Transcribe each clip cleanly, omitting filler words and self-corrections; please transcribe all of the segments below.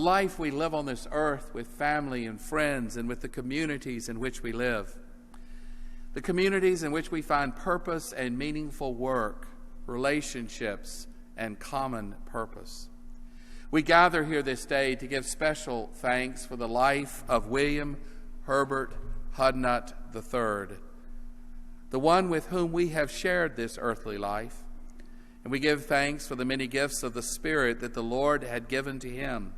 life we live on this earth with family and friends and with the communities in which we live. The communities in which we find purpose and meaningful work, relationships, and common purpose. We gather here this day to give special thanks for the life of William Herbert Hudnut III, the one with whom we have shared this earthly life. And we give thanks for the many gifts of the Spirit that the Lord had given to him.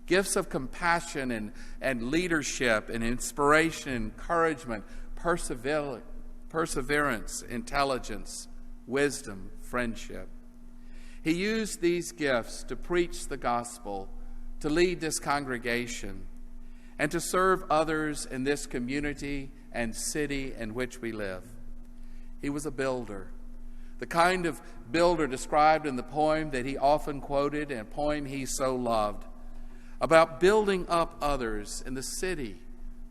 Gifts of compassion and leadership and inspiration, encouragement, perseverance, intelligence, wisdom, friendship. He used these gifts to preach the gospel, to lead this congregation, and to serve others in this community and city in which we live. He was a builder, the kind of builder described in the poem that he often quoted, and a poem he so loved, about building up others in the city,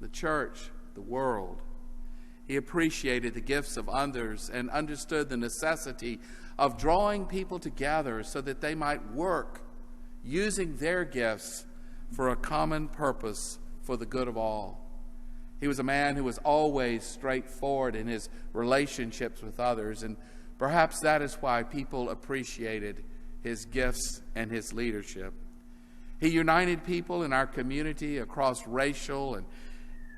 the church, the world. He appreciated the gifts of others and understood the necessity of drawing people together so that they might work using their gifts for a common purpose for the good of all. He was a man who was always straightforward in his relationships with others, and perhaps that is why people appreciated his gifts and his leadership. He united people in our community across racial and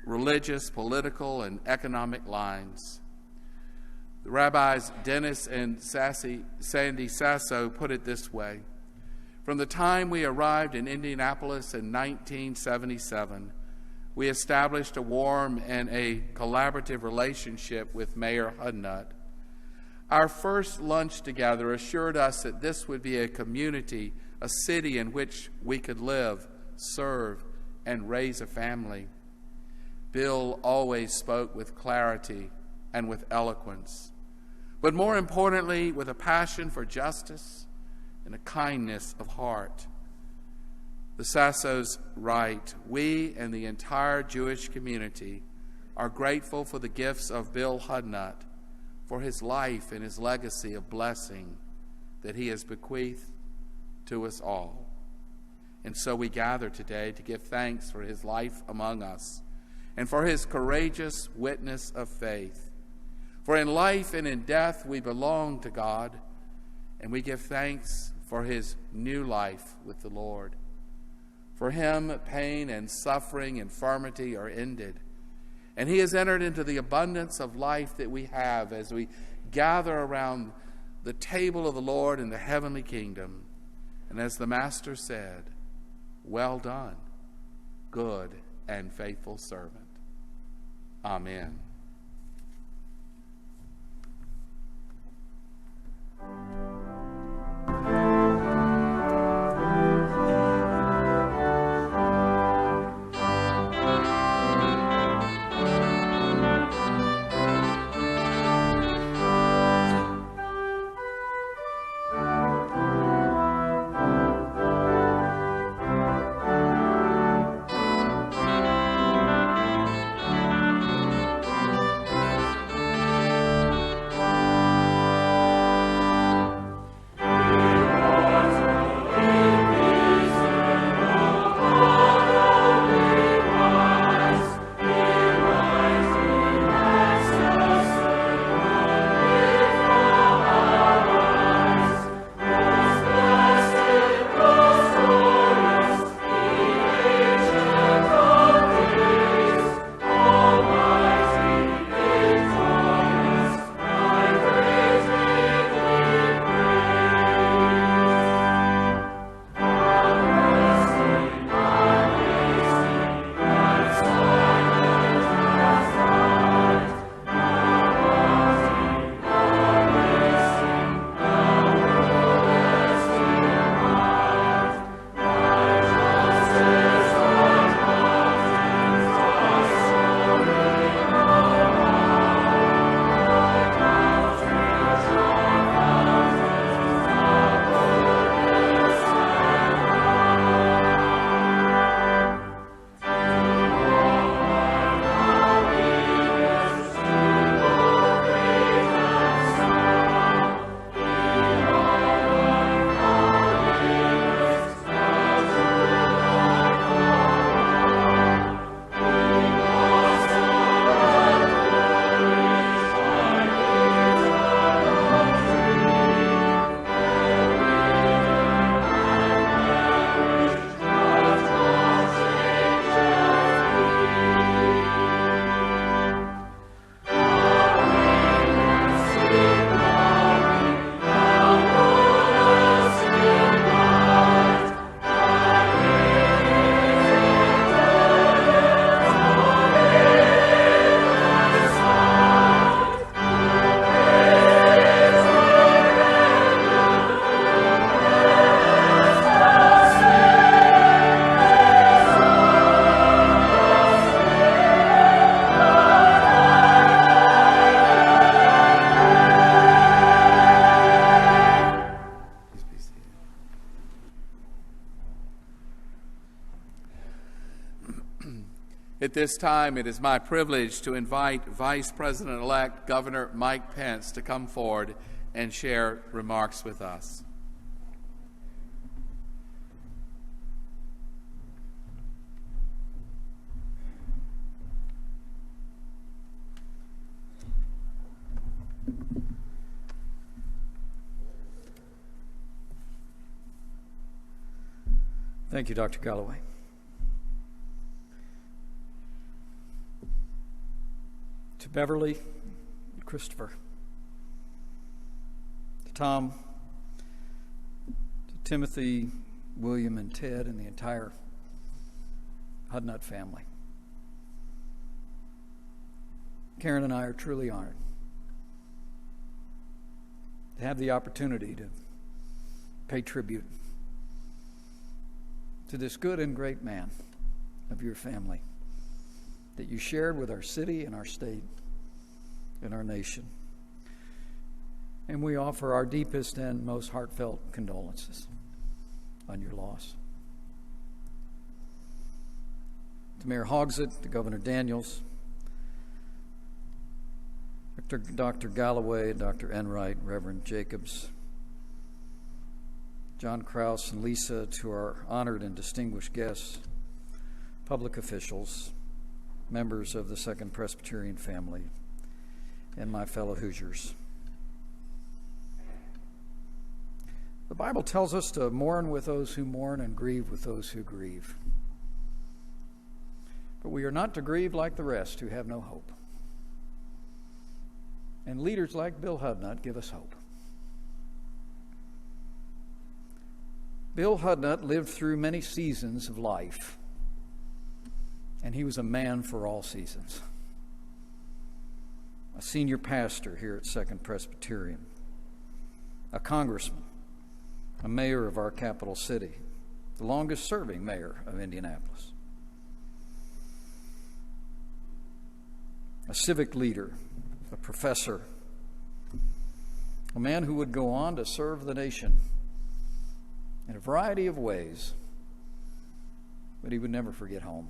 religious, political, and economic lines. The rabbis Dennis and Sandy Sasso put it this way: from the time we arrived in Indianapolis in 1977, we established a warm and a collaborative relationship with Mayor Hudnut. Our first lunch together assured us that this would be a community, a city in which we could live, serve, and raise a family. Bill always spoke with clarity and with eloquence, but more importantly, with a passion for justice and a kindness of heart. The Sassos write, "We and the entire Jewish community are grateful for the gifts of Bill Hudnut, for his life and his legacy of blessing that he has bequeathed to us all." And so we gather today to give thanks for his life among us and for his courageous witness of faith. For in life and in death we belong to God, and we give thanks for his new life with the Lord. For him, pain and suffering, infirmity are ended, and he has entered into the abundance of life that we have as we gather around the table of the Lord in the heavenly kingdom. And as the Master said, "Well done, good and faithful servant." Amen. At this time, it is my privilege to invite Vice President-elect Governor Mike Pence to come forward and share remarks with us. Thank you, Dr. Galloway. To Beverly, Christopher, to Tom, to Timothy, William, and Ted, and the entire Hudnut family. Karen and I are truly honored to have the opportunity to pay tribute to this good and great man of your family that you shared with our city and our state and our nation. And we offer our deepest and most heartfelt condolences on your loss. To Mayor Hogsett, to Governor Daniels, Dr. Galloway, Dr. Enright, Reverend Jacobs, John Krause and Lisa, to our honored and distinguished guests, public officials, members of the Second Presbyterian family, and my fellow Hoosiers. The Bible tells us to mourn with those who mourn and grieve with those who grieve. But we are not to grieve like the rest who have no hope. And leaders like Bill Hudnut give us hope. Bill Hudnut lived through many seasons of life, and he was a man for all seasons. A senior pastor here at Second Presbyterian, a congressman, a mayor of our capital city, the longest-serving mayor of Indianapolis, a civic leader, a professor, a man who would go on to serve the nation in a variety of ways, but he would never forget home.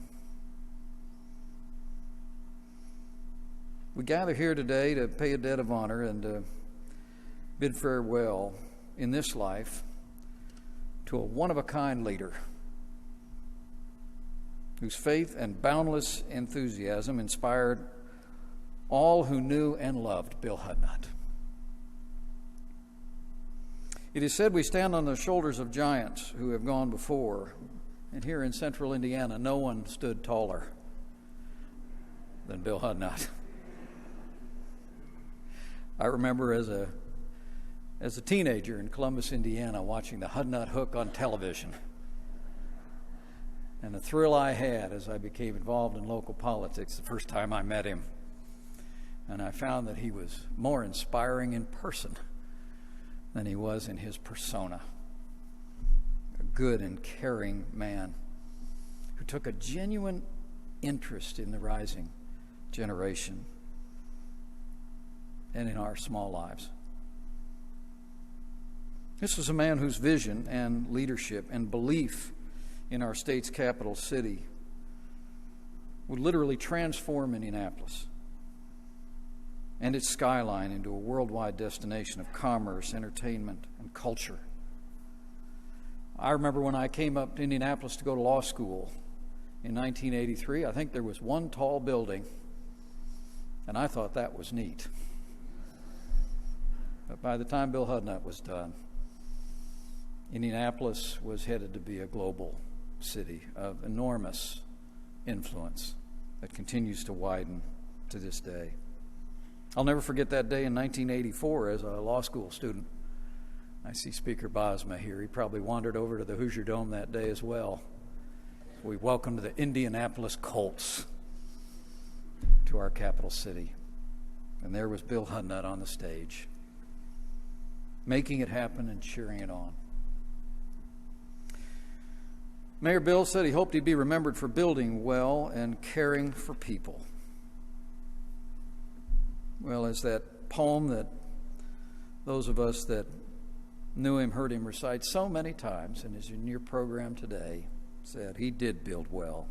We gather here today to pay a debt of honor and to bid farewell in this life to a one-of-a-kind leader whose faith and boundless enthusiasm inspired all who knew and loved Bill Hudnut. It is said we stand on the shoulders of giants who have gone before, and here in central Indiana, no one stood taller than Bill Hudnut. I remember as a teenager in Columbus, Indiana, watching the Hudnut Hook on television, and the thrill I had as I became involved in local politics the first time I met him. And I found that he was more inspiring in person than he was in his persona. A good and caring man who took a genuine interest in the rising generation and in our small lives. This was a man whose vision and leadership and belief in our state's capital city would literally transform Indianapolis and its skyline into a worldwide destination of commerce, entertainment, and culture. I remember when I came up to Indianapolis to go to law school in 1983, I think there was one tall building, and I thought that was neat. But by the time Bill Hudnut was done, Indianapolis was headed to be a global city of enormous influence that continues to widen to this day. I'll never forget that day in 1984 as a law school student. I see Speaker Bosma here. He probably wandered over to the Hoosier Dome that day as well. We welcomed the Indianapolis Colts to our capital city. And there was Bill Hudnut on the stage, making it happen and cheering it on. Mayor Bill said he hoped he'd be remembered for building well and caring for people. Well, as that poem that those of us that knew him heard him recite so many times and is in your program today said, he did build well.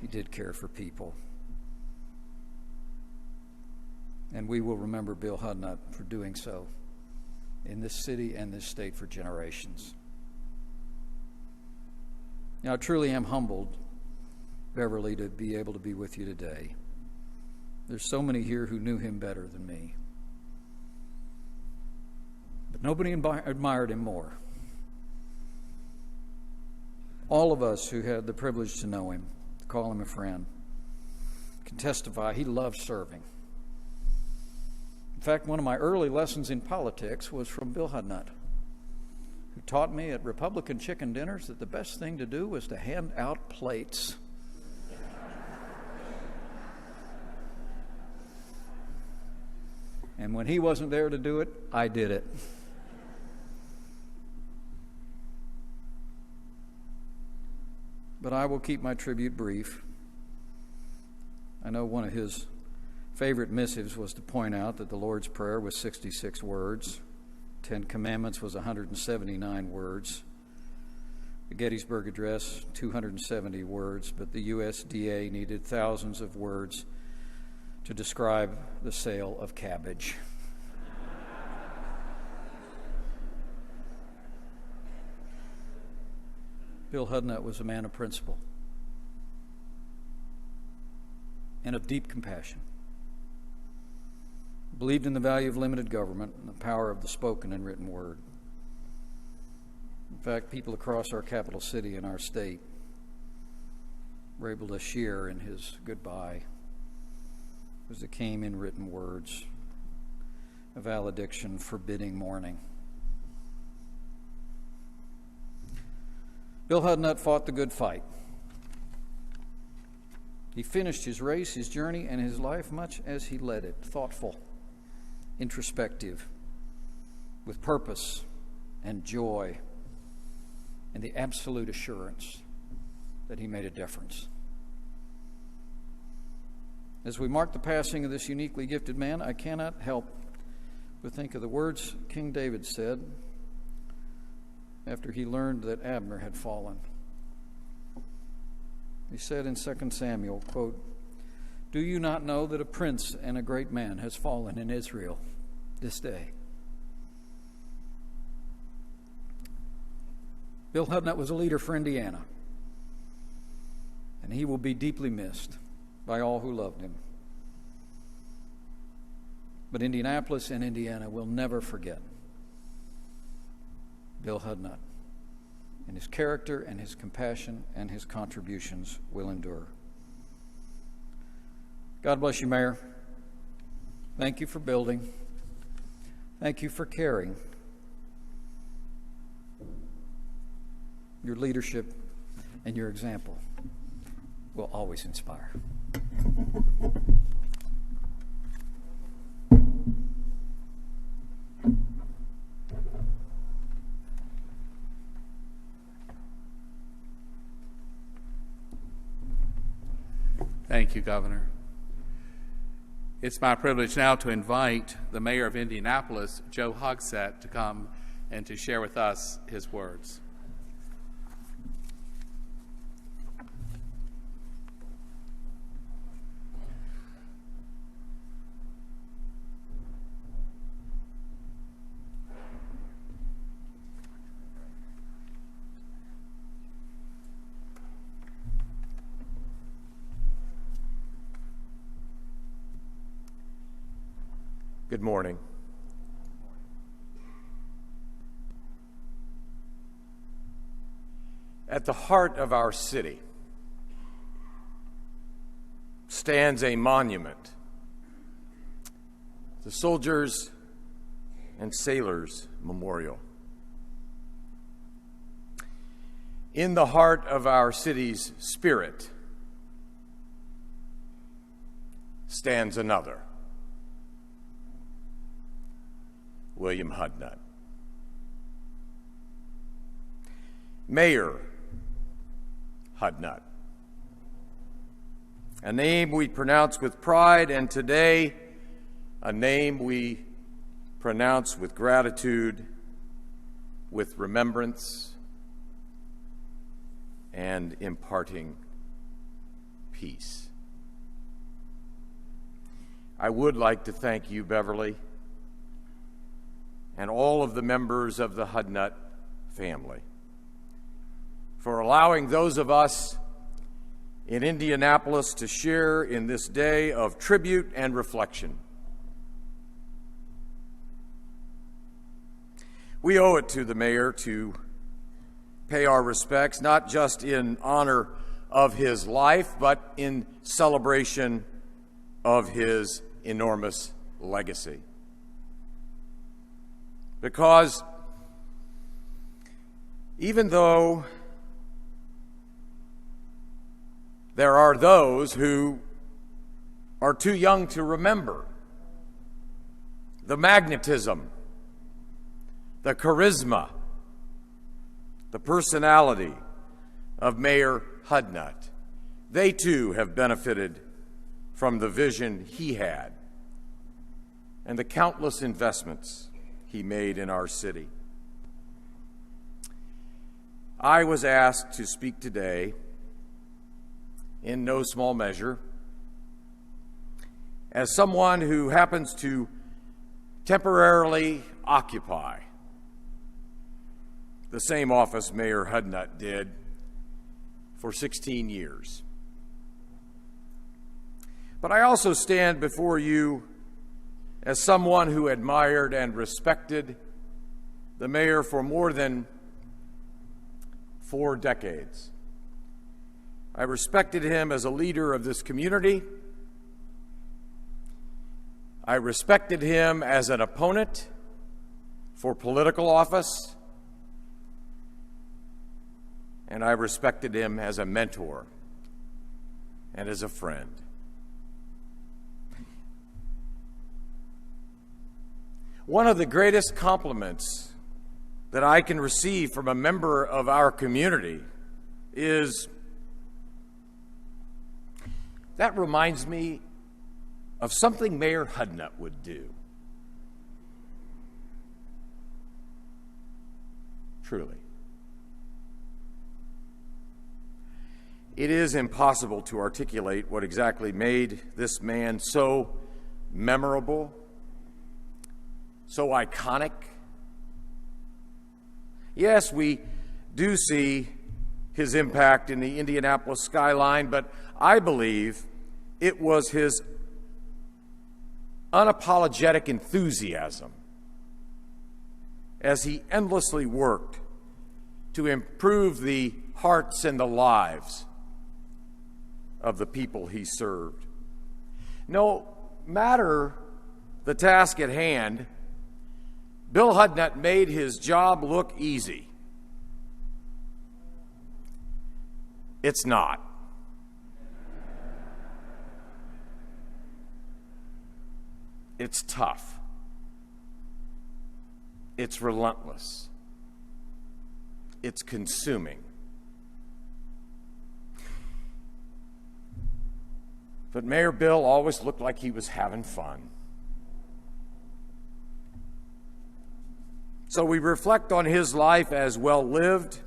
He did care for people. And we will remember Bill Hudnut for doing so in this city and this state for generations. Now, I truly am humbled, Beverly, to be able to be with you today. There's so many here who knew him better than me. But nobody admired him more. All of us who had the privilege to know him, to call him a friend, can testify he loved serving. In fact, one of my early lessons in politics was from Bill Hudnut, who taught me at Republican chicken dinners that the best thing to do was to hand out plates. And when he wasn't there to do it, I did it. But I will keep my tribute brief. I know one of his favorite missives was to point out that the Lord's Prayer was 66 words. 10 Commandments was 179 words. The Gettysburg Address, 270 words, but the USDA needed thousands of words to describe the sale of cabbage. Bill Hudnut was a man of principle and of deep compassion. Believed in the value of limited government and the power of the spoken and written word. In fact, people across our capital city and our state were able to share in his goodbye as it came in written words, a valediction forbidding mourning. Bill Hudnut fought the good fight. He finished his race, his journey, and his life much as he led it, thoughtful, introspective, with purpose and joy, and the absolute assurance that he made a difference. As we mark the passing of this uniquely gifted man, I cannot help but think of the words King David said after he learned that Abner had fallen. He said in 2 Samuel, quote, "Do you not know that a prince and a great man has fallen in Israel this day?" Bill Hudnut was a leader for Indiana, and he will be deeply missed by all who loved him. But Indianapolis and Indiana will never forget Bill Hudnut, and his character and his compassion and his contributions will endure. God bless you, Mayor. Thank you for building. Thank you for caring. Your leadership and your example will always inspire. Thank you, Governor. It's my privilege now to invite the Mayor of Indianapolis, Joe Hogsett, to come and to share with us his words. Good morning. At the heart of our city stands a monument, the Soldiers and Sailors Memorial. In the heart of our city's spirit stands another, William Hudnut. Mayor Hudnut, a name we pronounce with pride, and today a name we pronounce with gratitude, with remembrance, and imparting peace. I would like to thank you, Beverly, and all of the members of the Hudnut family for allowing those of us in Indianapolis to share in this day of tribute and reflection. We owe it to the mayor to pay our respects, not just in honor of his life, but in celebration of his enormous legacy. Because even though there are those who are too young to remember the magnetism, the charisma, the personality of Mayor Hudnut, they too have benefited from the vision he had and the countless investments he made in our city. I was asked to speak today in no small measure as someone who happens to temporarily occupy the same office Mayor Hudnut did for 16 years. But I also stand before you as someone who admired and respected the mayor for more than 4 decades. I respected him as a leader of this community. I respected him as an opponent for political office. And I respected him as a mentor and as a friend. One of the greatest compliments that I can receive from a member of our community is, that reminds me of something Mayor Hudnut would do. Truly. It is impossible to articulate what exactly made this man so memorable, so iconic. Yes, we do see his impact in the Indianapolis skyline, but I believe it was his unapologetic enthusiasm as he endlessly worked to improve the hearts and the lives of the people he served. No matter the task at hand, Bill Hudnut made his job look easy. It's not. It's tough. It's relentless. It's consuming. But Mayor Bill always looked like he was having fun. So we reflect on his life as well lived,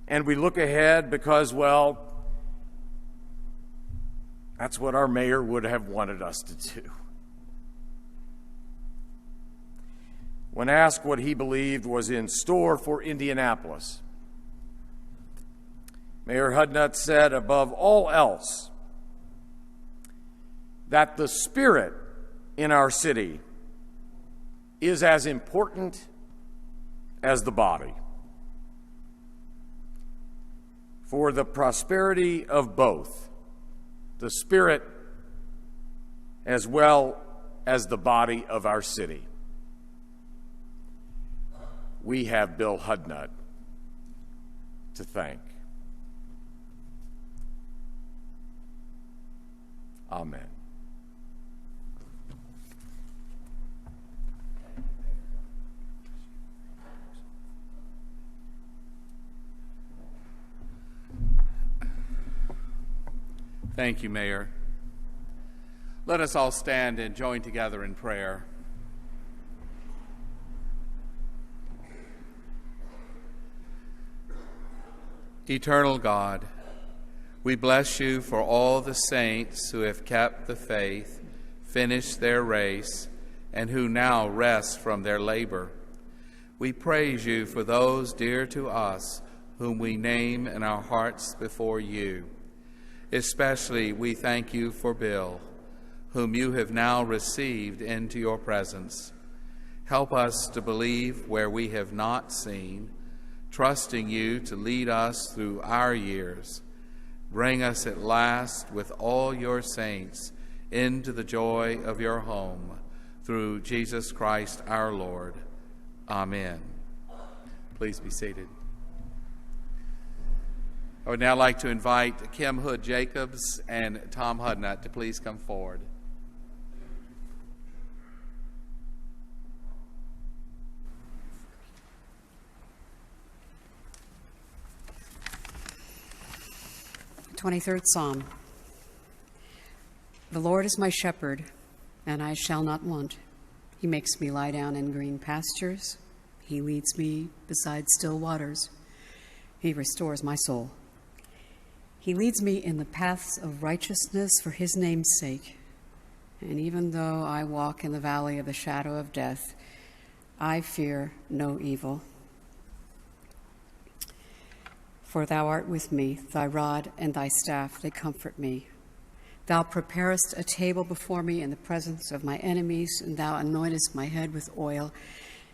and we look ahead because, well, that's what our mayor would have wanted us to do. When asked what he believed was in store for Indianapolis, Mayor Hudnut said, above all else, that the spirit in our city is as important as the body. For the prosperity of both, the spirit as well as the body of our city, we have Bill Hudnut to thank. Amen. Thank you, Mayor. Let us all stand and join together in prayer. Eternal God, We bless you for all the saints who have kept the faith, finished their race, and who now rest from their labor. We praise you for those dear to us whom we name in our hearts before you. Especially we thank you for Bill, whom you have now received into your presence. Help us to believe where we have not seen, trusting you to lead us through our years. Bring us at last with all your saints into the joy of your home, through Jesus Christ our Lord. Amen. Please be seated. I would now like to invite Kim Hood-Jacobs and Tom Hudnut to please come forward. The 23rd Psalm. The Lord is my shepherd, and I shall not want. He makes me lie down in green pastures. He leads me beside still waters. He restores my soul. He leads me in the paths of righteousness for his name's sake. And even though I walk in the valley of the shadow of death, I fear no evil. For thou art with me, thy rod and thy staff, they comfort me. Thou preparest a table before me in the presence of my enemies, and thou anointest my head with oil,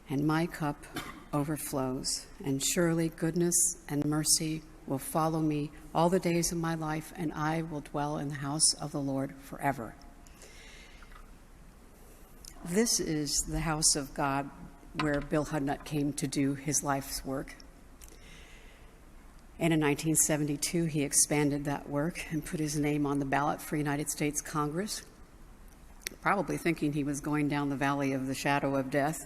and my cup overflows. And surely goodness and mercy will follow me all the days of my life, and I will dwell in the house of the Lord forever. This is the house of God where Bill Hudnut came to do his life's work. And in 1972, he expanded that work and put his name on the ballot for United States Congress, probably thinking he was going down the valley of the shadow of death.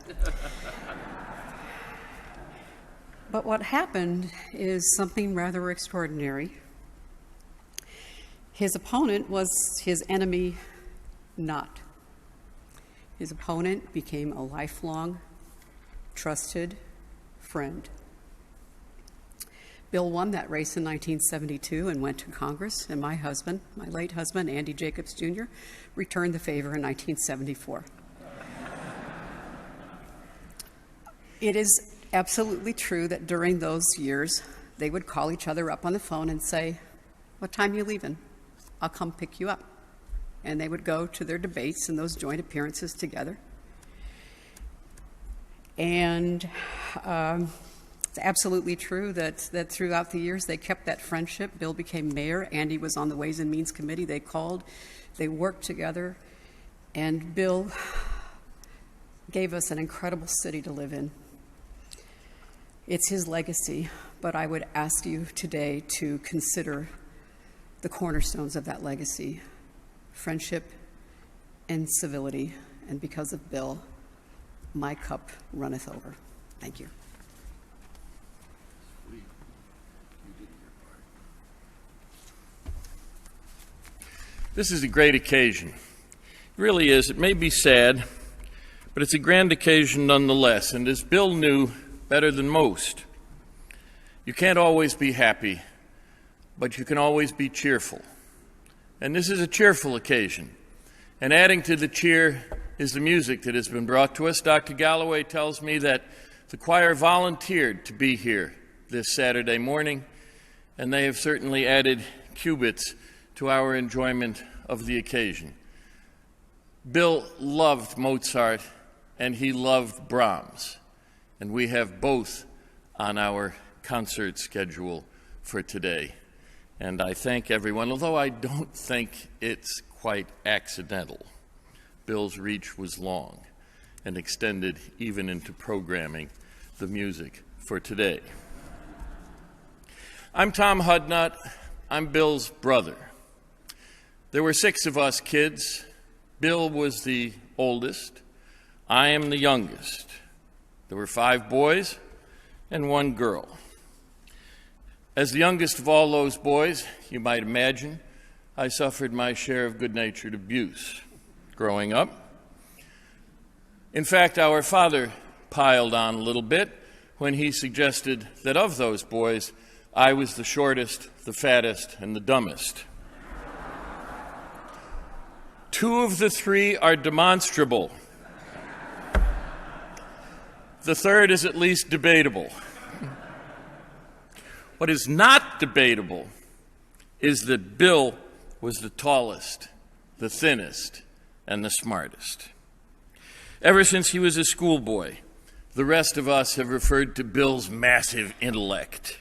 But what happened is something rather extraordinary. His opponent was his enemy not. His opponent became a lifelong, trusted friend. Bill won that race in 1972 and went to Congress, and my husband, my late husband, Andy Jacobs Jr., returned the favor in 1974. It is absolutely true that during those years, they would call each other up on the phone and say, "What time are you leaving? I'll come pick you up." And they would go to their debates and those joint appearances together. And it's absolutely true that throughout the years they kept that friendship. Bill became mayor. Andy was on the Ways and Means Committee. They called, they worked together, and Bill gave us an incredible city to live in. It's his legacy, but I would ask you today to consider the cornerstones of that legacy: friendship and civility. And because of Bill, my cup runneth over. Thank you. This is a great occasion. It really is. It may be sad, but it's a grand occasion nonetheless. And as Bill knew better than most, you can't always be happy, but you can always be cheerful. And this is a cheerful occasion. And adding to the cheer is the music that has been brought to us. Dr. Galloway tells me that the choir volunteered to be here this Saturday morning, and they have certainly added cubits to our enjoyment of the occasion. Bill loved Mozart, and he loved Brahms, and we have both on our concert schedule for today. And I thank everyone, although I don't think it's quite accidental. Bill's reach was long and extended even into programming the music for today. I'm Tom Hudnut. I'm Bill's brother. There were 6 of us kids. Bill was the oldest. I am the youngest. There were 5 boys and 1 girl. As the youngest of all those boys, you might imagine, I suffered my share of good-natured abuse growing up. In fact, our father piled on a little bit when he suggested that of those boys, I was the shortest, the fattest, and the dumbest. 2 of the 3 are demonstrable. The third is at least debatable. What is not debatable is that Bill was the tallest, the thinnest, and the smartest. Ever since he was a schoolboy, the rest of us have referred to Bill's massive intellect,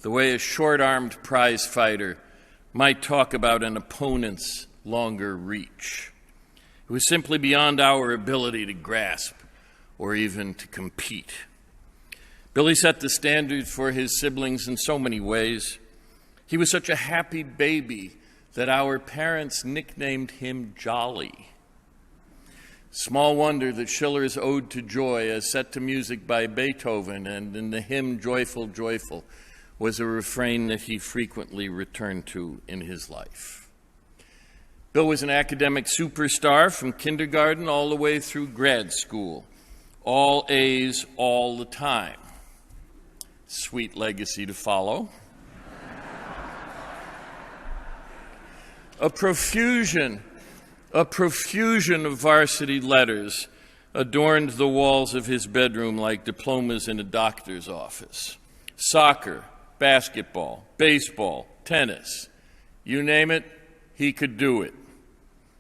the way a short-armed prize fighter might talk about an opponent's longer reach. It was simply beyond our ability to grasp or even to compete. Billy set the standard for his siblings in so many ways. He was such a happy baby that our parents nicknamed him Jolly. Small wonder that Schiller's Ode to Joy, as set to music by Beethoven and in the hymn Joyful, Joyful, was a refrain that he frequently returned to in his life. Bill was an academic superstar from kindergarten all the way through grad school. All A's all the time. Sweet legacy to follow. A profusion of varsity letters adorned the walls of his bedroom like diplomas in a doctor's office. Soccer, basketball, baseball, tennis, you name it, he could do it.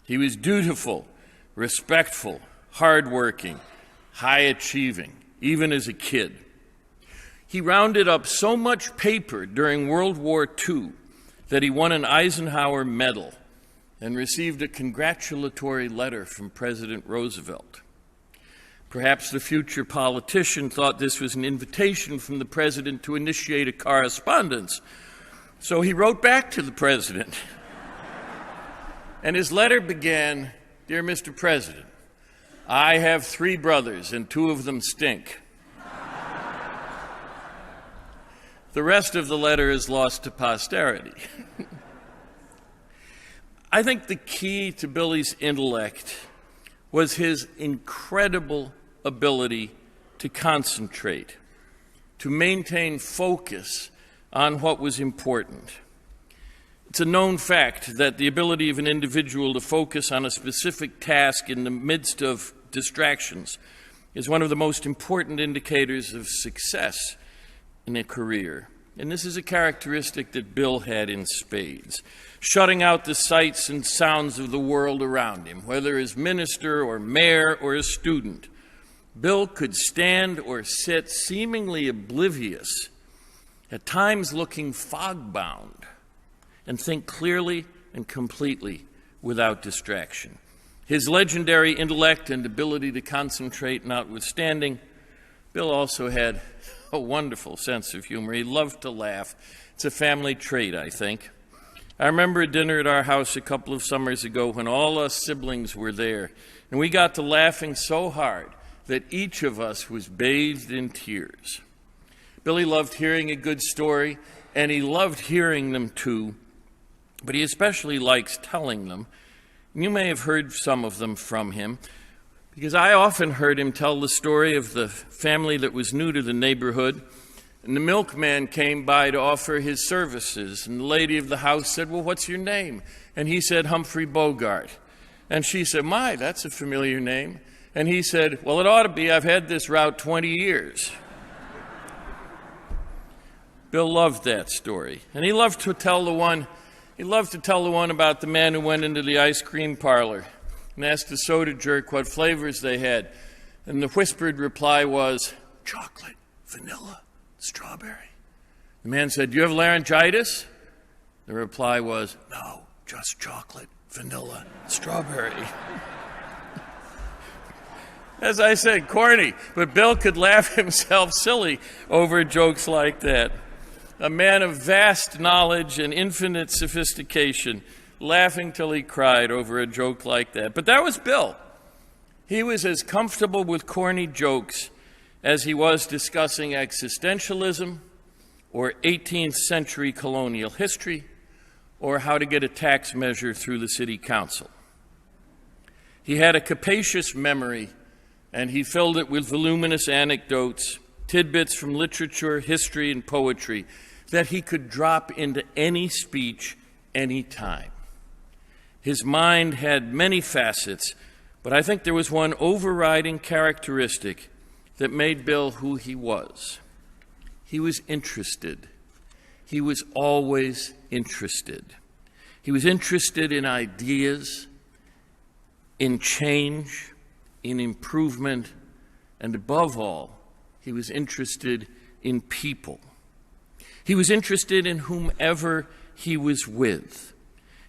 He was dutiful, respectful, hardworking, high-achieving, even as a kid. He rounded up so much paper during World War II that he won an Eisenhower Medal and received a congratulatory letter from President Roosevelt. Perhaps the future politician thought this was an invitation from the president to initiate a correspondence, so he wrote back to the president. And his letter began, "Dear Mr. President, I have 3 brothers and 2 of them stink." The rest of the letter is lost to posterity. I think the key to Billy's intellect was his incredible ability to concentrate, to maintain focus on what was important. It's a known fact that the ability of an individual to focus on a specific task in the midst of distractions is one of the most important indicators of success in a career. And this is a characteristic that Bill had in spades, shutting out the sights and sounds of the world around him, whether as minister or mayor or as student. Bill could stand or sit seemingly oblivious, at times looking fog-bound, and think clearly and completely without distraction. His legendary intellect and ability to concentrate notwithstanding, Bill also had a wonderful sense of humor. He loved to laugh. It's a family trait, I think. I remember a dinner at our house a couple of summers ago when all us siblings were there, and we got to laughing so hard that each of us was bathed in tears. Billy loved hearing a good story, and he loved hearing them too, but he especially likes telling them. You may have heard some of them from him, because I often heard him tell the story of the family that was new to the neighborhood, and the milkman came by to offer his services, and the lady of the house said, "Well, what's your name?" And he said, "Humphrey Bogart." And she said, "My, that's a familiar name." And he said, "Well, it ought to be. I've had this route 20 years. Bill loved that story. And he loved to tell the one about the man who went into the ice cream parlor and asked the soda jerk what flavors they had. And the whispered reply was, "Chocolate, vanilla, strawberry." The man said, "Do you have laryngitis?" The reply was, "No, just chocolate, vanilla, strawberry." As I said, corny, but Bill could laugh himself silly over jokes like that. A man of vast knowledge and infinite sophistication, laughing till he cried over a joke like that. But that was Bill. He was as comfortable with corny jokes as he was discussing existentialism or 18th century colonial history or how to get a tax measure through the city council. He had a capacious memory, and he filled it with voluminous anecdotes, tidbits from literature, history, and poetry that he could drop into any speech any time. His mind had many facets, but I think there was one overriding characteristic that made Bill who he was. He was interested. He was always interested. He was interested in ideas, in change, in improvement, and above all, he was interested in people. He was interested in whomever he was with.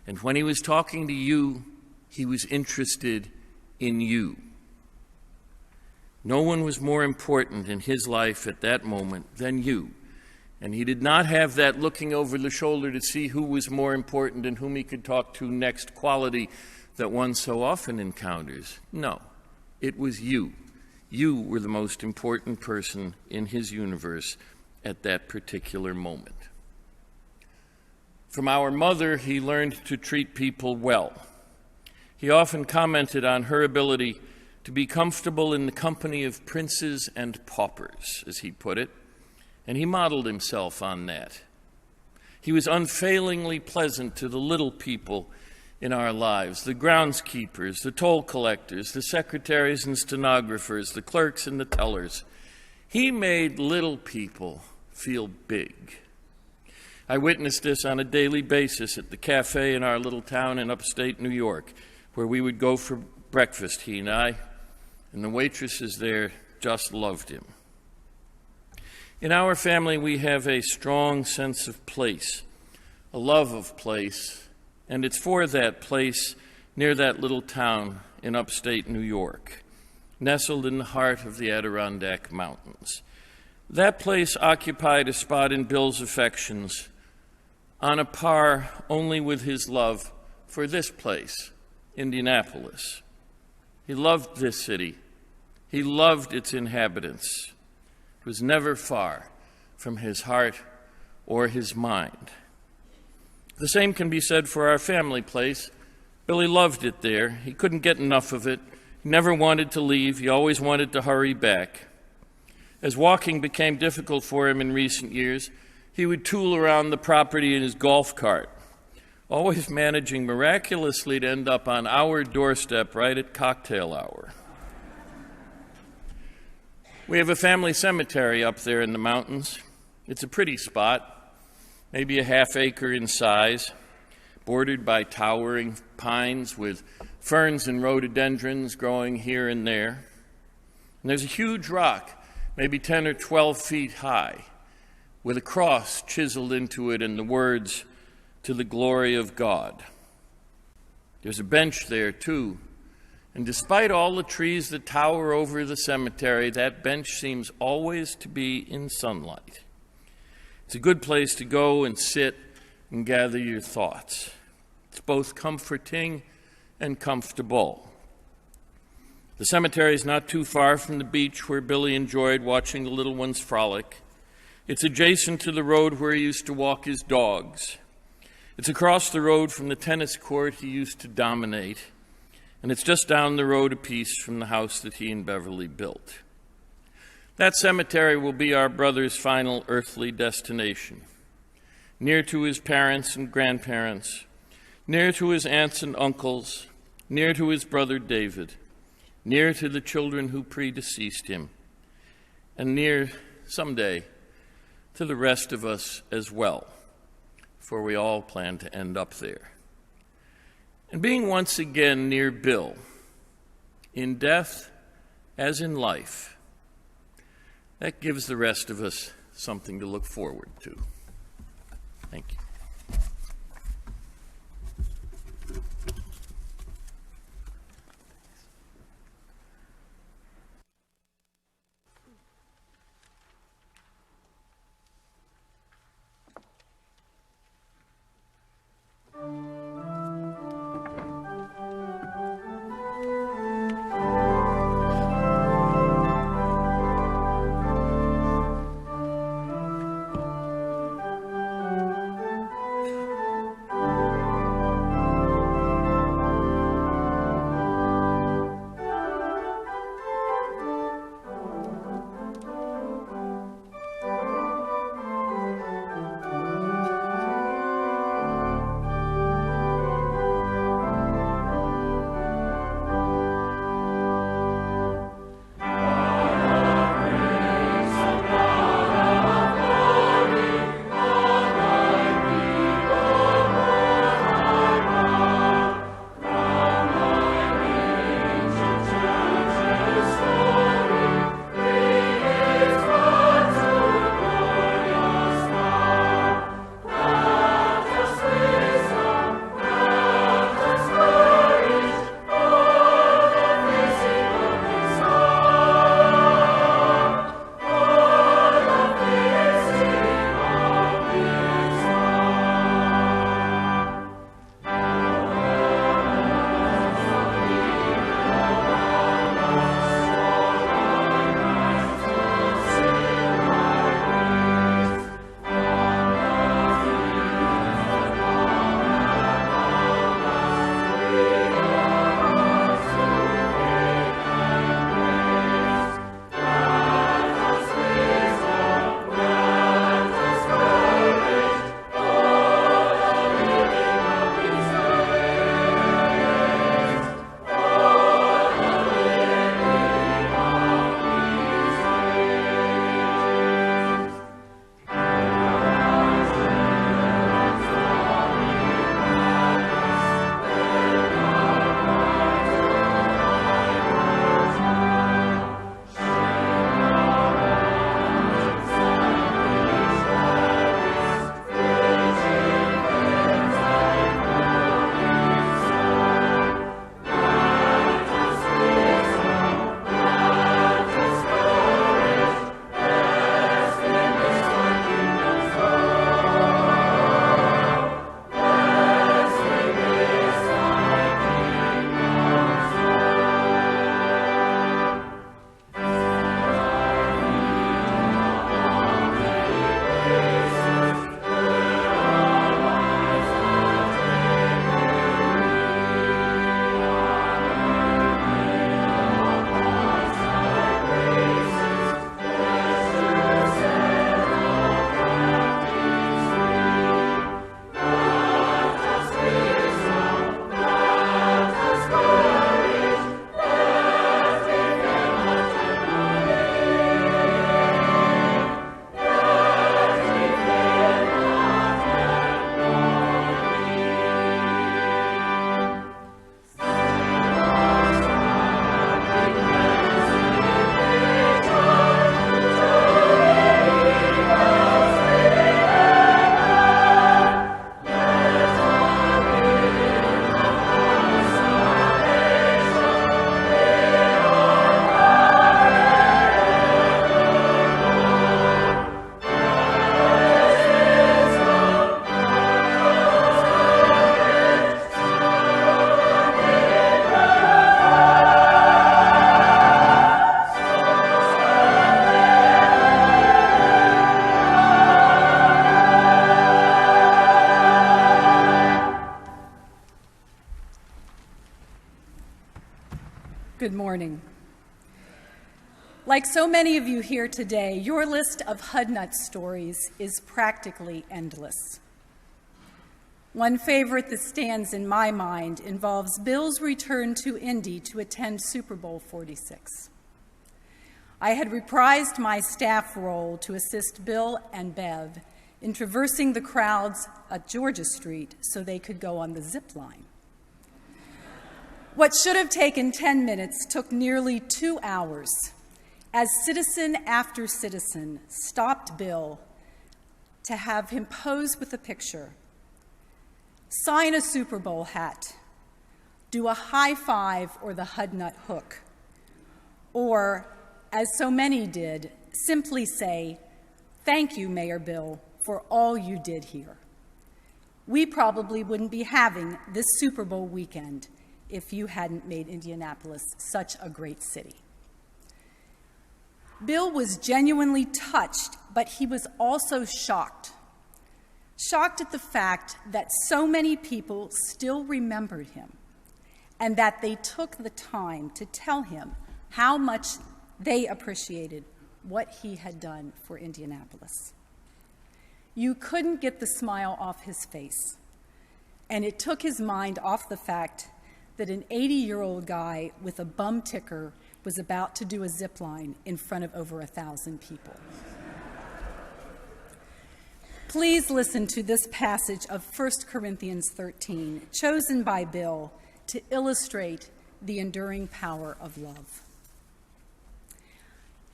And when he was talking to you, he was interested in you. No one was more important in his life at that moment than you. And he did not have that looking over the shoulder to see who was more important and whom he could talk to next quality that one so often encounters. No, it was you. You were the most important person in his universe at that particular moment. From our mother, he learned to treat people well. He often commented on her ability to be comfortable in the company of princes and paupers, as he put it, and he modeled himself on that. He was unfailingly pleasant to the little people in our lives, the groundskeepers, the toll collectors, the secretaries and stenographers, the clerks and the tellers. He made little people feel big. I witnessed this on a daily basis at the cafe in our little town in upstate New York, where we would go for breakfast, he and I, and the waitresses there just loved him. In our family, we have a strong sense of place, a love of place, and it's for that place near that little town in upstate New York, nestled in the heart of the Adirondack Mountains. That place occupied a spot in Bill's affections on a par only with his love for this place, Indianapolis. He loved this city. He loved its inhabitants. It was never far from his heart or his mind. The same can be said for our family place. Billy loved it there. He couldn't get enough of it. He never wanted to leave. He always wanted to hurry back. As walking became difficult for him in recent years, he would tool around the property in his golf cart, always managing miraculously to end up on our doorstep right at cocktail hour. We have a family cemetery up there in the mountains. It's a pretty spot, maybe a half acre in size, bordered by towering pines with ferns and rhododendrons growing here and there. And there's a huge rock, maybe 10 or 12 feet high, with a cross chiseled into it and the words, "To the glory of God." There's a bench there, too. And despite all the trees that tower over the cemetery, that bench seems always to be in sunlight. It's a good place to go and sit and gather your thoughts. It's both comforting and comfortable. The cemetery is not too far from the beach where Billy enjoyed watching the little ones frolic. It's adjacent to the road where he used to walk his dogs. It's across the road from the tennis court he used to dominate. And it's just down the road a piece from the house that he and Beverly built. That cemetery will be our brother's final earthly destination, near to his parents and grandparents, near to his aunts and uncles, near to his brother David, near to the children who predeceased him, and near, someday, to the rest of us as well, for we all plan to end up there. And being once again near Bill, in death as in life, that gives the rest of us something to look forward to. Thank you. Good morning. Like so many of you here today, your list of Hudnut stories is practically endless. One favorite that stands in my mind involves Bill's return to Indy to attend Super Bowl 46. I had reprised my staff role to assist Bill and Bev in traversing the crowds at Georgia Street so they could go on the zip line. What should have taken 10 minutes took nearly 2 hours as citizen after citizen stopped Bill to have him pose with a picture, sign a Super Bowl hat, do a high five or the Hudnut hook, or, as so many did, simply say, "Thank you, Mayor Bill, for all you did here." We probably wouldn't be having this Super Bowl weekend if you hadn't made Indianapolis such a great city. Bill was genuinely touched, but he was also shocked. Shocked at the fact that so many people still remembered him and that they took the time to tell him how much they appreciated what he had done for Indianapolis. You couldn't get the smile off his face, and it took his mind off the fact that an 80-year-old guy with a bum ticker was about to do a zip line in front of over 1,000 people. Please listen to this passage of 1 Corinthians 13, chosen by Bill to illustrate the enduring power of love.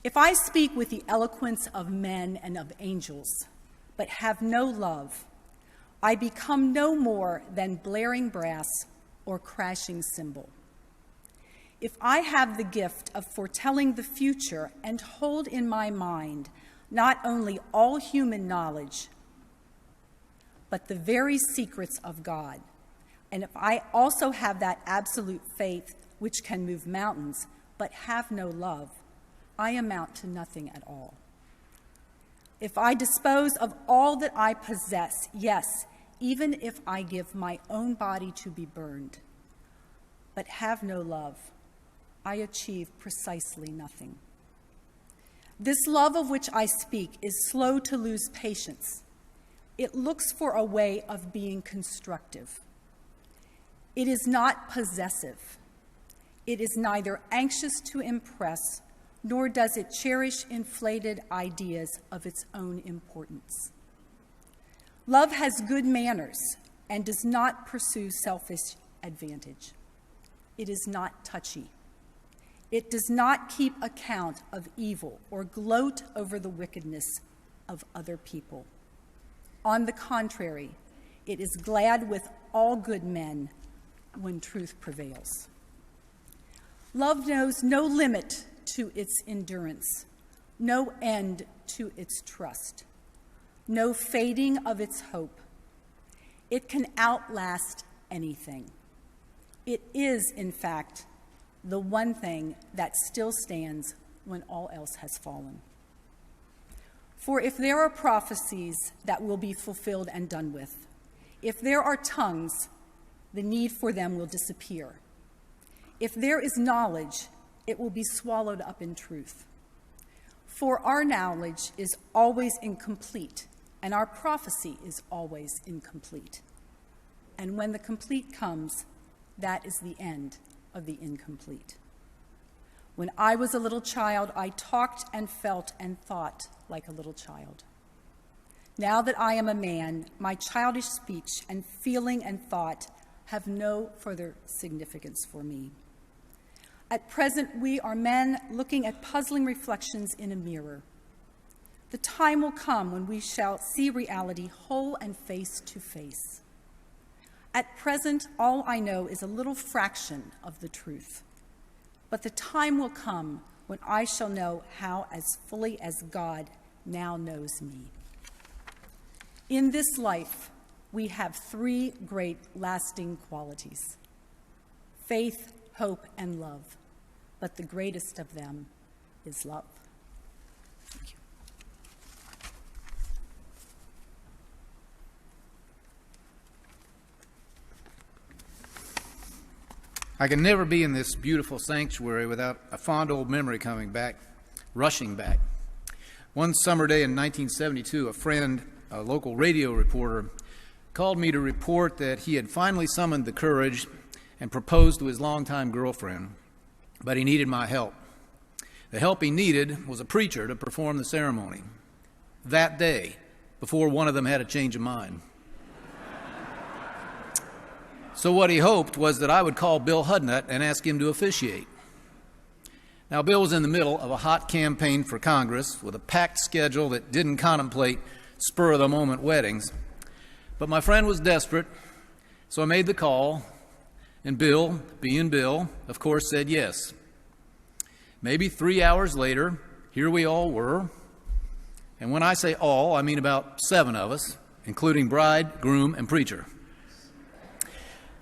If I speak with the eloquence of men and of angels, but have no love, I become no more than blaring brass or crashing cymbal. If I have the gift of foretelling the future and hold in my mind not only all human knowledge, but the very secrets of God, and if I also have that absolute faith which can move mountains, but have no love, I amount to nothing at all. If I dispose of all that I possess, yes, even if I give my own body to be burned, but have no love, I achieve precisely nothing. This love of which I speak is slow to lose patience. It looks for a way of being constructive. It is not possessive. It is neither anxious to impress, nor does it cherish inflated ideas of its own importance. Love has good manners and does not pursue selfish advantage. It is not touchy. It does not keep account of evil or gloat over the wickedness of other people. On the contrary, it is glad with all good men when truth prevails. Love knows no limit to its endurance, no end to its trust, no fading of its hope. It can outlast anything. It is, in fact, the one thing that still stands when all else has fallen. For if there are prophecies that will be fulfilled and done with, if there are tongues, the need for them will disappear. If there is knowledge, it will be swallowed up in truth. For our knowledge is always incomplete, and our prophecy is always incomplete. And when the complete comes, that is the end of the incomplete. When I was a little child, I talked and felt and thought like a little child. Now that I am a man, my childish speech and feeling and thought have no further significance for me. At present, we are men looking at puzzling reflections in a mirror. The time will come when we shall see reality whole and face to face. At present, all I know is a little fraction of the truth. But the time will come when I shall know how as fully as God now knows me. In this life, we have three great lasting qualities: faith, hope, and love. But the greatest of them is love. Thank you. I can never be in this beautiful sanctuary without a fond old memory coming back, rushing back. One summer day in 1972, a friend, a local radio reporter, called me to report that he had finally summoned the courage and proposed to his longtime girlfriend, but he needed my help. The help he needed was a preacher to perform the ceremony that day, before one of them had a change of mind. So what he hoped was that I would call Bill Hudnut and ask him to officiate. Now, Bill was in the middle of a hot campaign for Congress with a packed schedule that didn't contemplate spur-of-the-moment weddings. But my friend was desperate, so I made the call, and Bill, being Bill, of course said yes. Maybe 3 hours later, here we all were. And when I say all, I mean about 7 of us, including bride, groom, and preacher.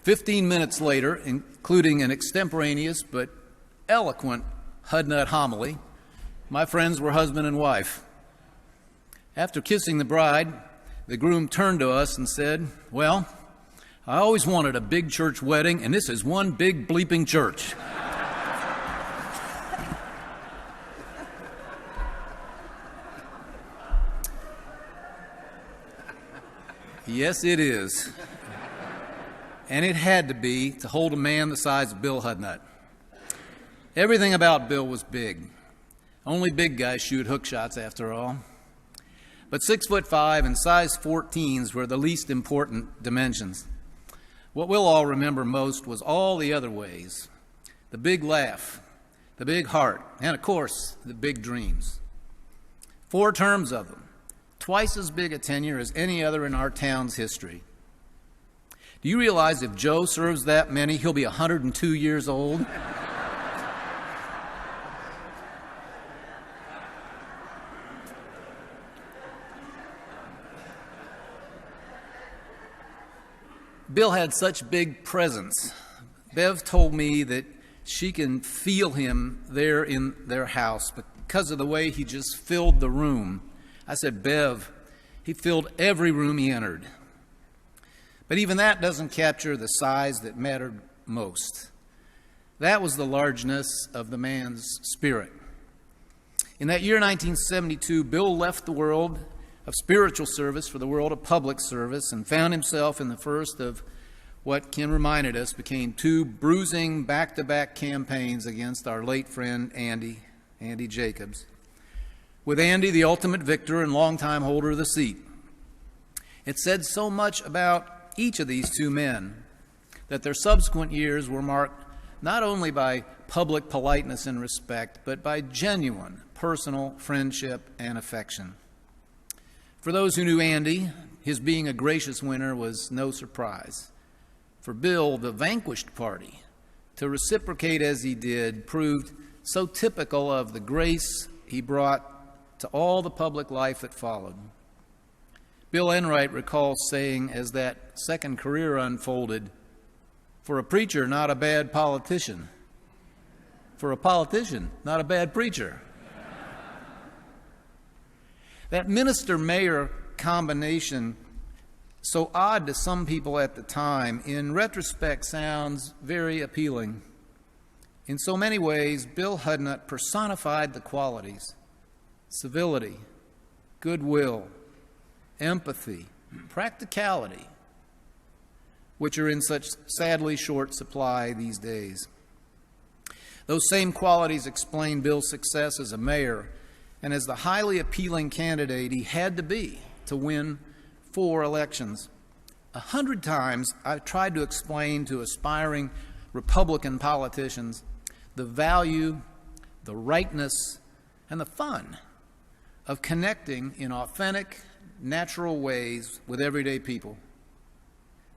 15 minutes later, including an extemporaneous but eloquent Hudnut homily, my friends were husband and wife. After kissing the bride, the groom turned to us and said, "Well, I always wanted a big church wedding, and this is one big bleeping church." Yes, it is. And it had to be to hold a man the size of Bill Hudnut. Everything about Bill was big. Only big guys shoot hook shots, after all. But 6'5" and size 14s were the least important dimensions. What we'll all remember most was all the other ways. The big laugh, the big heart, and of course, the big dreams. 4 terms of them, twice as big a tenure as any other in our town's history. Do you realize if Joe serves that many, he'll be 102 years old? Bill had such big presence. Bev told me that she can feel him there in their house because of the way he just filled the room. I said, "Bev, he filled every room he entered." But even that doesn't capture the size that mattered most. That was the largeness of the man's spirit. In that year, 1972, Bill left the world of spiritual service for the world of public service and found himself in the first of what Ken reminded us became 2 bruising back-to-back campaigns against our late friend Andy Jacobs, with Andy the ultimate victor and longtime holder of the seat. It said so much about each of these 2 men that their subsequent years were marked not only by public politeness and respect, but by genuine personal friendship and affection. For those who knew Andy, his being a gracious winner was no surprise. For Bill, the vanquished party, to reciprocate as he did proved so typical of the grace he brought to all the public life that followed. Bill Enright recalls saying, as that second career unfolded, "For a preacher, not a bad politician. For a politician, not a bad preacher." That minister-mayor combination, so odd to some people at the time, in retrospect sounds very appealing. In so many ways, Bill Hudnut personified the qualities: civility, goodwill, empathy, practicality, which are in such sadly short supply these days. Those same qualities explain Bill's success as a mayor and as the highly appealing candidate he had to be to win 4 elections. 100 times I've tried to explain to aspiring Republican politicians the value, the rightness, and the fun of connecting in authentic, natural ways with everyday people.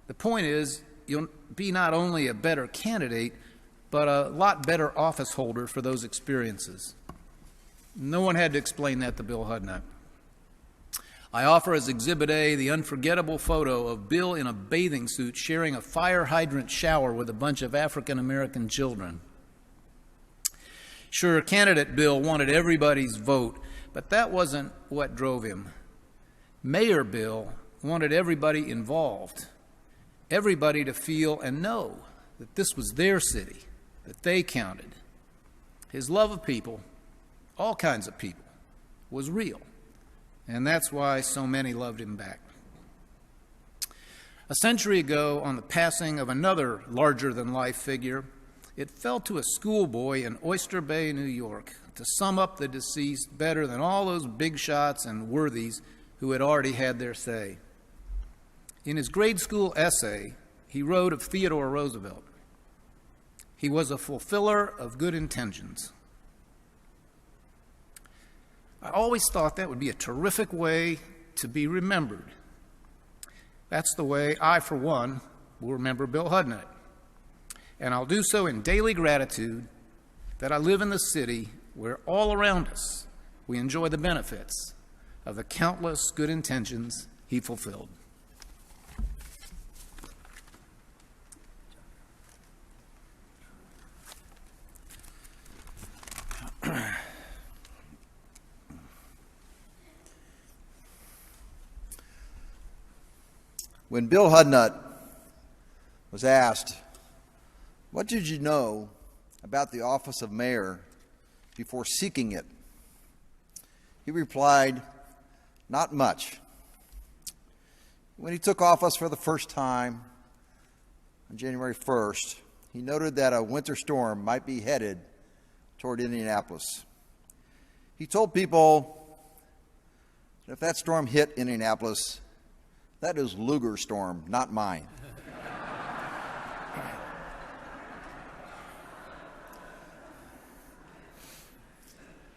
The point is, you'll be not only a better candidate, but a lot better office holder for those experiences. No one had to explain that to Bill Hudnut. I offer as Exhibit A the unforgettable photo of Bill in a bathing suit sharing a fire hydrant shower with a bunch of African-American children. Sure, candidate Bill wanted everybody's vote, but that wasn't what drove him. Mayor Bill wanted everybody involved, everybody to feel and know that this was their city, that they counted. His love of people, all kinds of people, was real, and that's why so many loved him back. A century ago, on the passing of another larger-than-life figure, it fell to a schoolboy in Oyster Bay, New York, to sum up the deceased better than all those big shots and worthies who had already had their say. In his grade school essay, he wrote of Theodore Roosevelt, "He was a fulfiller of good intentions." I always thought that would be a terrific way to be remembered. That's the way I, for one, will remember Bill Hudnut. And I'll do so in daily gratitude that I live in the city where all around us we enjoy the benefits of the countless good intentions he fulfilled. When Bill Hudnut was asked, "What did you know about the office of mayor before seeking it?" he replied, "Not much." When he took office for the first time on January 1st, he noted that a winter storm might be headed toward Indianapolis. He told people that if that storm hit Indianapolis, that is Luger's storm, not mine.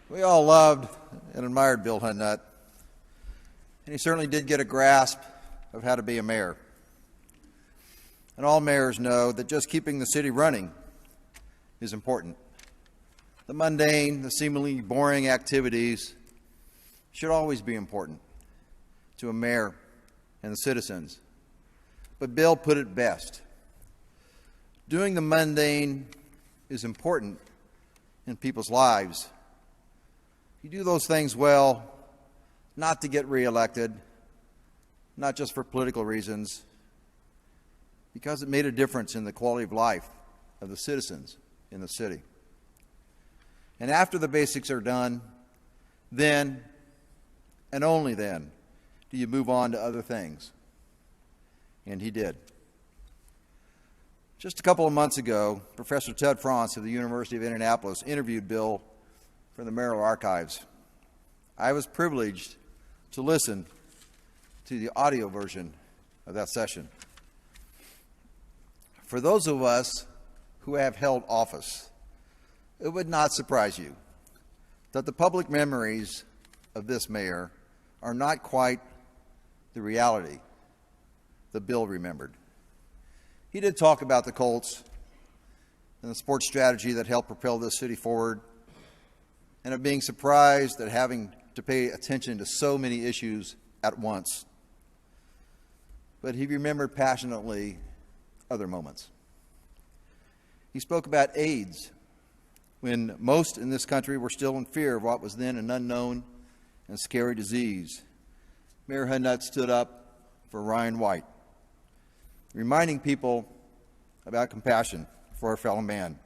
We all loved and admired Bill Hudnut, and he certainly did get a grasp of how to be a mayor. And all mayors know that just keeping the city running is important. The mundane, the seemingly boring activities should always be important to a mayor and the citizens. But Bill put it best. Doing the mundane is important in people's lives. You do those things well, not to get reelected, not just for political reasons, because it made a difference in the quality of life of the citizens in the city. And after the basics are done, then, and only then, do you move on to other things. And he did. Just a couple of months ago, Professor Ted Franz of the University of Indianapolis interviewed Bill for the Mayoral Archives. I was privileged to listen to the audio version of that session. For those of us who have held office, it would not surprise you that the public memories of this mayor are not quite the reality that Bill remembered. He did talk about the Colts and the sports strategy that helped propel this city forward, and of being surprised at having to pay attention to so many issues at once. But he remembered passionately other moments. He spoke about AIDS, when most in this country were still in fear of what was then an unknown and scary disease. Mayor Hudnut stood up for Ryan White, reminding people about compassion for our fellow man,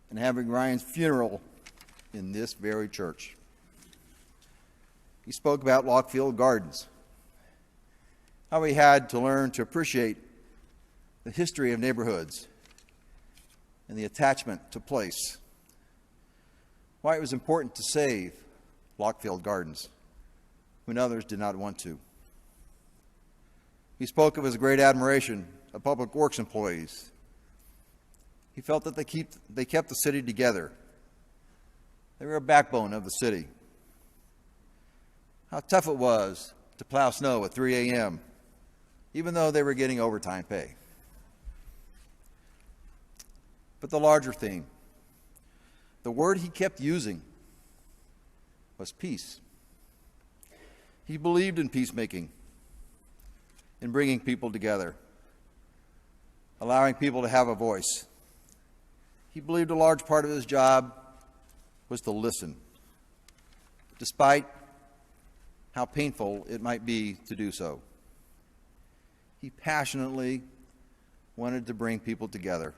and having Ryan's funeral in this very church. He spoke about Lockfield Gardens, how we had to learn to appreciate the history of neighborhoods and the attachment to place, why it was important to save Lockfield Gardens when others did not want to. He spoke of his great admiration of public works employees. He felt that they kept the city together. They were a backbone of the city. How tough it was to plow snow at 3 a.m., even though they were getting overtime pay. But the larger theme, the word he kept using, was peace. He believed in peacemaking, in bringing people together, allowing people to have a voice. He believed a large part of his job was to listen, despite how painful it might be to do so. He passionately wanted to bring people together.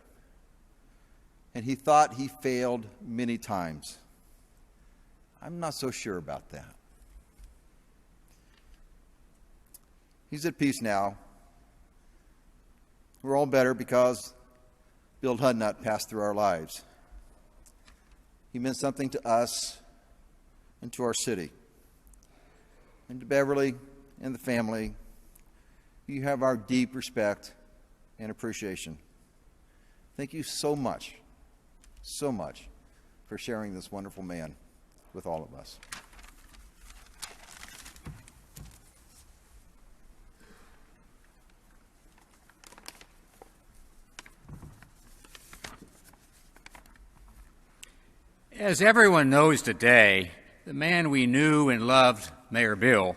And he thought he failed many times. I'm not so sure about that. He's at peace now. We're all better because Bill Hudnut passed through our lives. He meant something to us and to our city. And to Beverly and the family, you have our deep respect and appreciation. Thank you so much for sharing this wonderful man with all of us. As everyone knows today, the man we knew and loved, Mayor Bill,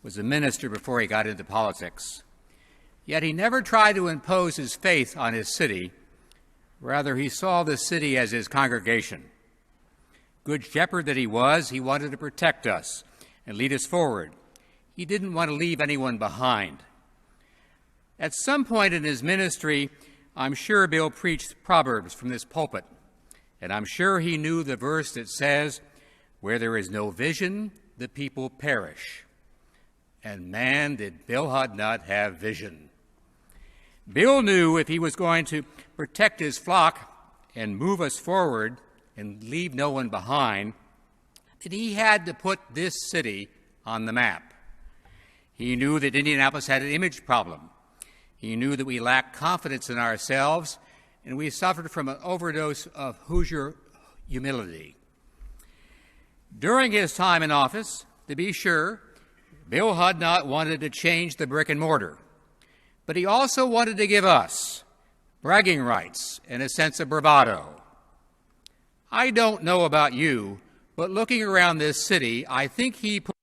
was a minister before he got into politics. Yet he never tried to impose his faith on his city. Rather, he saw the city as his congregation. Good shepherd that he was, he wanted to protect us and lead us forward. He didn't want to leave anyone behind. At some point in his ministry, I'm sure Bill preached Proverbs from this pulpit, and I'm sure he knew the verse that says, "Where there is no vision, the people perish." And man, did Bill Hudnut have vision. Bill knew if he was going to protect his flock and move us forward and leave no one behind, that he had to put this city on the map. He knew that Indianapolis had an image problem. He knew that we lacked confidence in ourselves, and we suffered from an overdose of Hoosier humility. During his time in office, to be sure, Bill Hudnut wanted to change the brick and mortar, but he also wanted to give us bragging rights and a sense of bravado. I don't know about you, but looking around this city, I think he put